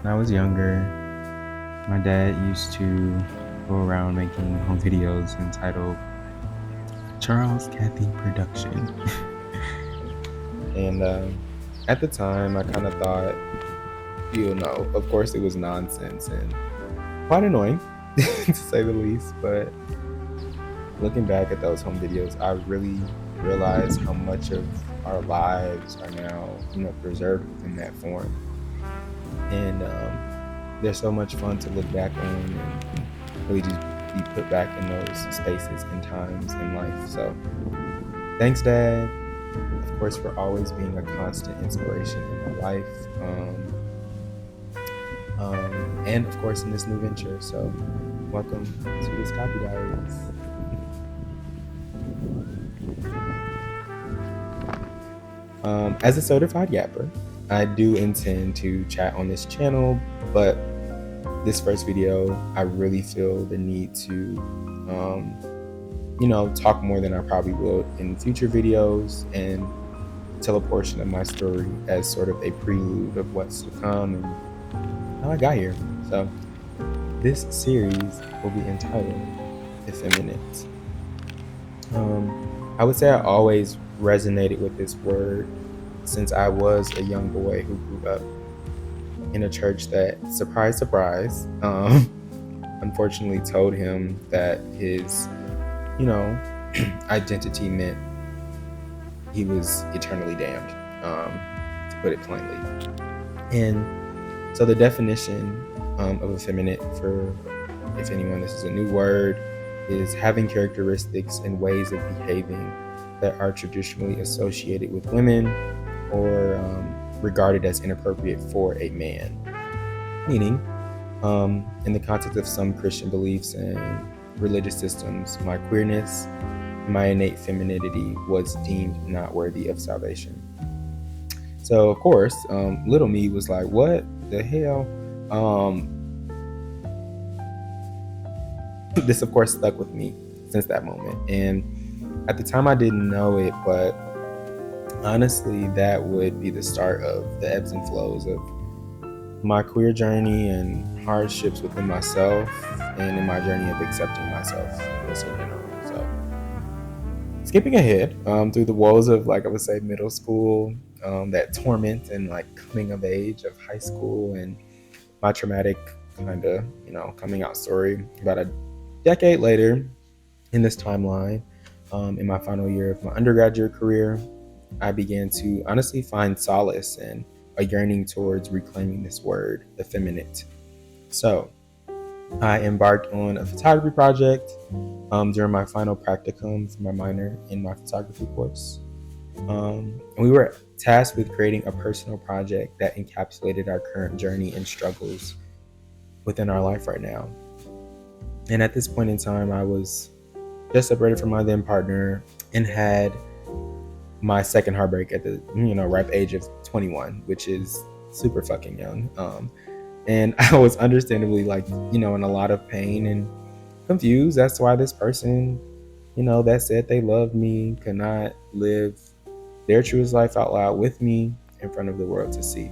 When I was younger, my dad used to go around making home videos entitled Charles Cathy Production. And at the time, I kind of thought, of course it was nonsense and quite annoying, to say the least. But looking back at those home videos, I really realized how much of our lives are now, preserved within that form. And they're so much fun to look back on and really just be put back in those spaces and times in life. So thanks, Dad, of course, for always being a constant inspiration in my life. And of course, in this new venture. So welcome to Thee Scottie Diaries. As a certified yapper, I do intend to chat on this channel, but this first video, I really feel the need to, talk more than I probably will in future videos and tell a portion of my story as sort of a prelude of what's to come and how I got here. So this series will be entitled Effeminate. I would say I always resonated with this word since I was a young boy who grew up in a church that, surprise, surprise, unfortunately told him that his, identity meant he was eternally damned, to put it plainly. And so the definition of effeminate, for if anyone, this is a new word, is having characteristics and ways of behaving that are traditionally associated with women or regarded as inappropriate for a man. Meaning, in the context of some Christian beliefs and religious systems, my queerness, my innate femininity was deemed not worthy of salvation. So, of course, little me was like, what the hell? This, of course, stuck with me since that moment. And at the time, I didn't know it, but honestly, that would be the start of the ebbs and flows of my queer journey and hardships within myself and in my journey of accepting myself in general. So, skipping ahead through the woes of, like I would say, middle school, that torment and like coming of age of high school, and my traumatic kind of, coming out story about a decade later in this timeline, in my final year of my undergraduate career, I began to honestly find solace and a yearning towards reclaiming this word, effeminate. So I embarked on a photography project during my final practicum for my minor in my photography course. We were tasked with creating a personal project that encapsulated our current journey and struggles within our life right now. And at this point in time, I was just separated from my then partner and had my second heartbreak at the ripe age of 21, which is super fucking young. And I was understandably in a lot of pain and confused as to why this person, that said they loved me, could not live their truest life out loud with me in front of the world to see.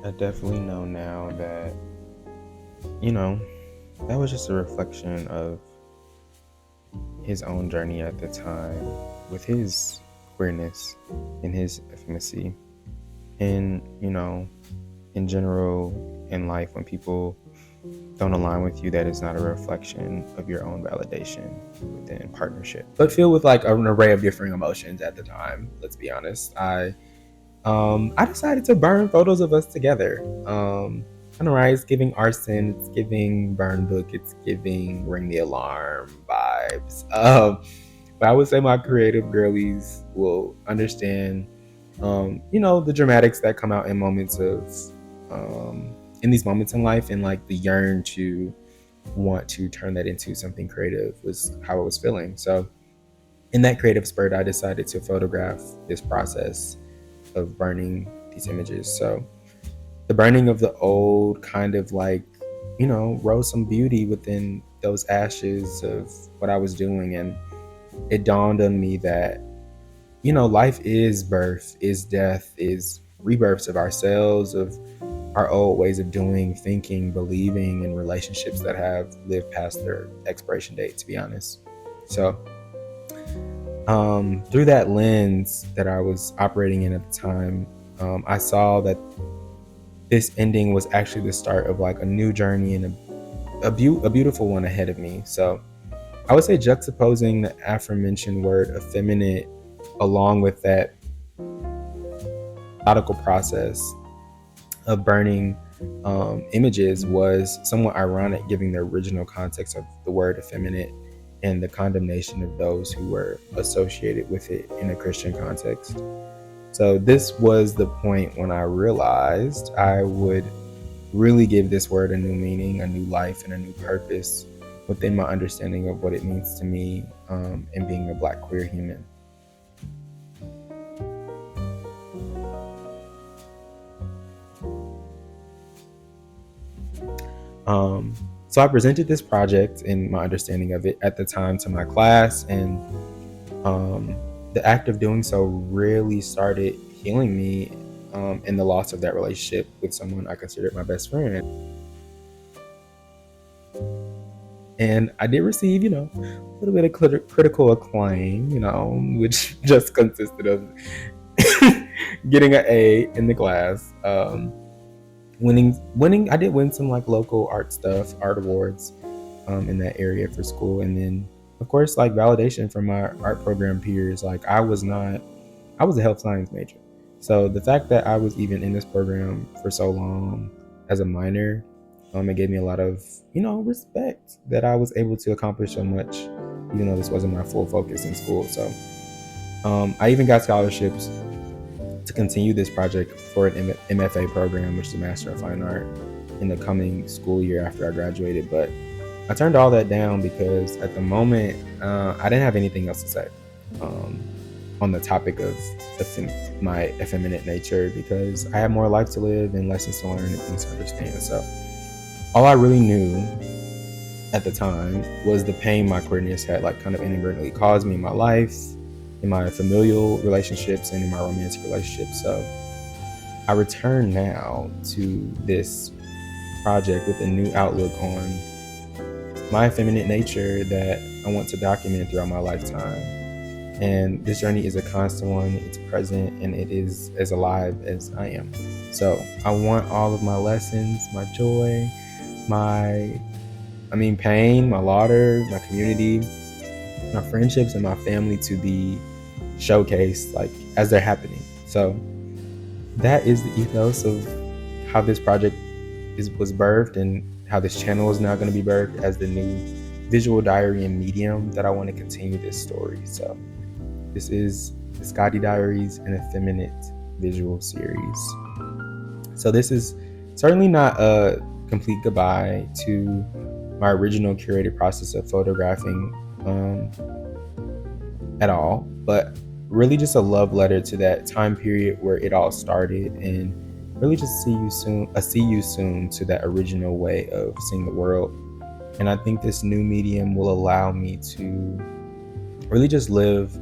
I definitely know now that, that was just a reflection of his own journey at the time with his queerness and his effeminacy. And, in general, in life, when people don't align with you, that is not a reflection of your own validation within partnership. But filled with like an array of differing emotions at the time, let's be honest. I decided to burn photos of us together. I know, right? It's giving arson, it's giving burn book, it's giving ring the alarm vibes. But I would say my creative girlies will understand, the dramatics that come out in moments of, in these moments in life, and like the yearn to want to turn that into something creative was how I was feeling. So in that creative spurt, I decided to photograph this process of burning these images. So the burning of the old kind of rose some beauty within those ashes of what I was doing. And it dawned on me that, life is birth, is death, is rebirths of ourselves, of our old ways of doing, thinking, believing, and relationships that have lived past their expiration date, to be honest. So through that lens that I was operating in at the time, I saw that this ending was actually the start of like a new journey and a beautiful one ahead of me. So I would say juxtaposing the aforementioned word effeminate along with that methodical process of burning images was somewhat ironic, given the original context of the word effeminate and the condemnation of those who were associated with it in a Christian context. So this was the point when I realized I would really give this word a new meaning, a new life, and a new purpose within my understanding of what it means to me in being a Black queer human. So I presented this project and my understanding of it at the time to my class, and the act of doing so really started healing me in the loss of that relationship with someone I considered my best friend. And I did receive, a little bit of critical acclaim, which just consisted of getting an A in the class. Winning. I did win some like local art stuff, art awards in that area for school. And then of course, like validation from my art program peers. Like I was a health science major. So the fact that I was even in this program for so long as a minor, it gave me a lot of, respect that I was able to accomplish so much, even though this wasn't my full focus in school. So I even got scholarships to continue this project for an MFA program, which is a Master of Fine Art, in the coming school year after I graduated. But I turned all that down because at the moment, I didn't have anything else to say on the topic of my effeminate nature, because I had more life to live and lessons to learn and things to understand. So all I really knew at the time was the pain my queerness had like kind of inadvertently caused me in my life, in my familial relationships, and in my romantic relationships. So I return now to this project with a new outlook on my effeminate nature that I want to document throughout my lifetime. And this journey is a constant one, it's present, and it is as alive as I am. So I want all of my lessons, my joy, pain, my laughter, my community, my friendships, and my family to be showcased like as they're happening. So that is the ethos of how this project was birthed, and how this channel is now going to be birthed as the new visual diary and medium that I want to continue this story. So this is the Scottie Diaries, an effeminate visual series. So this is certainly not a complete goodbye to my original curated process of photographing at all, but really just a love letter to that time period where it all started, and really just see you soon to that original way of seeing the world. And I think this new medium will allow me to really just live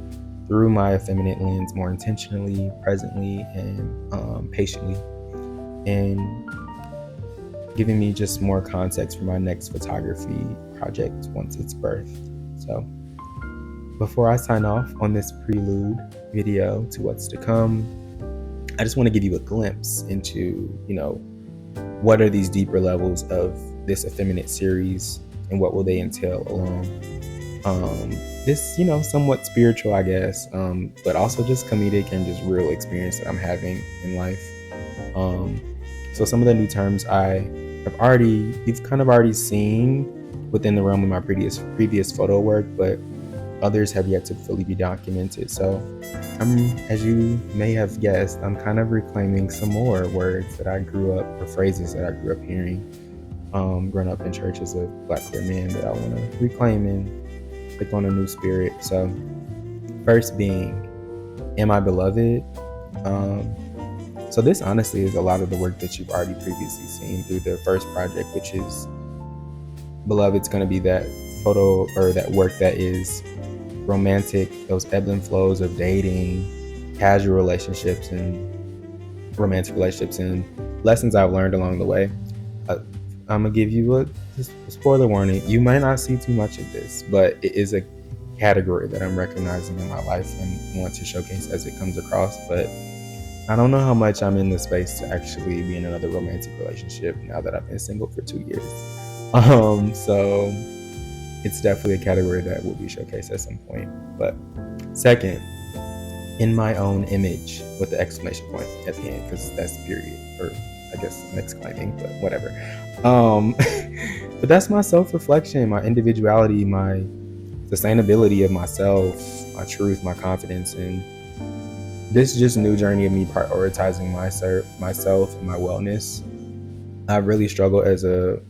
through my effeminate lens more intentionally, presently, and patiently, and giving me just more context for my next photography project once it's birthed. So before I sign off on this prelude video to what's to come, I just want to give you a glimpse into, what are these deeper levels of this effeminate series, and what will they entail along this, somewhat spiritual, I guess, but also just comedic and just real experience that I'm having in life. So some of the new terms you've kind of already seen within the realm of my previous photo work, but others have yet to fully be documented. So as you may have guessed, I'm kind of reclaiming some more words that I grew up, or phrases that I grew up hearing growing up in church as a Black queer man, that I want to reclaim and click on a new spirit. So first being, am I beloved? So this honestly is a lot of the work that you've already previously seen through the first project, which is Beloved's going to be that photo or that work that is those ebb and flows of dating, casual relationships, and romantic relationships, and lessons I've learned along the way. uh, I'm gonna give you a spoiler warning. You might not see too much of this, but it is a category that I'm recognizing in my life and want to showcase as it comes across. But I don't know how much I'm in the space to actually be in another romantic relationship now that I've been single for 2 years. So it's definitely a category that will be showcased at some point. But second, in my own image with the exclamation point at the end, because that's period, or I guess I'm exclaiming, but whatever. Um, but that's my self-reflection, my individuality, my sustainability of myself, my truth, my confidence, and this just new journey of me prioritizing myself and my wellness. I really struggle as a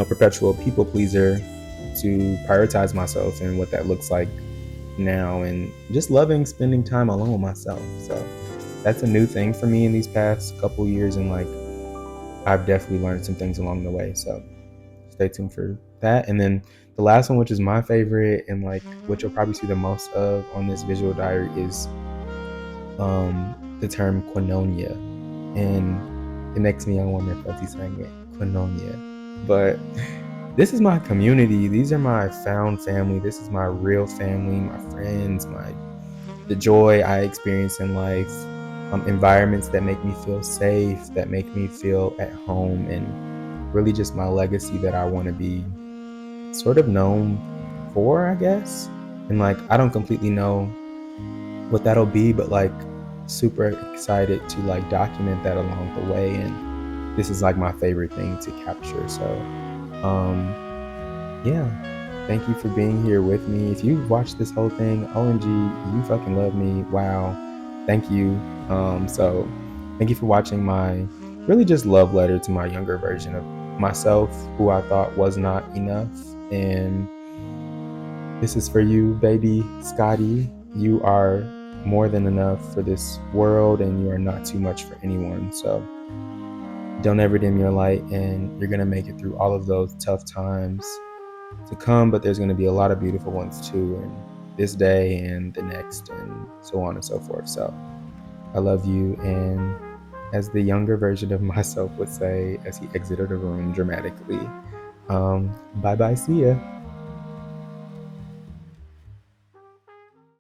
perpetual people pleaser to prioritize myself and what that looks like now, and just loving spending time alone with myself. So that's a new thing for me in these past couple years, and like I've definitely learned some things along the way. So stay tuned for that. And then the last one, which is my favorite and like what you'll probably see the most of on this visual diary, is the term quinonia. And it makes me want to fuzzy saying it, quinonia. But this is my community. These are my found family. This is my real family, my friends, the joy I experience in life, environments that make me feel safe, that make me feel at home, and really just my legacy that I want to be sort of known for, I guess. And like I don't completely know what that'll be, but like super excited to like document that along the way. And this is like my favorite thing to capture. So um yeah, thank you for being here with me. If you've watched this whole thing, OMG, you fucking love me. Wow, thank you. So thank you for watching my really just love letter to my younger version of myself, who I thought was not enough. And this is for you, baby Scottie. You are more than enough for this world, and you are not too much for anyone. So don't ever dim your light, and you're gonna make it through all of those tough times to come, but there's going to be a lot of beautiful ones too, and this day and the next, and so on and so forth. So I love you, and as the younger version of myself would say as he exited the room dramatically, bye bye, see ya.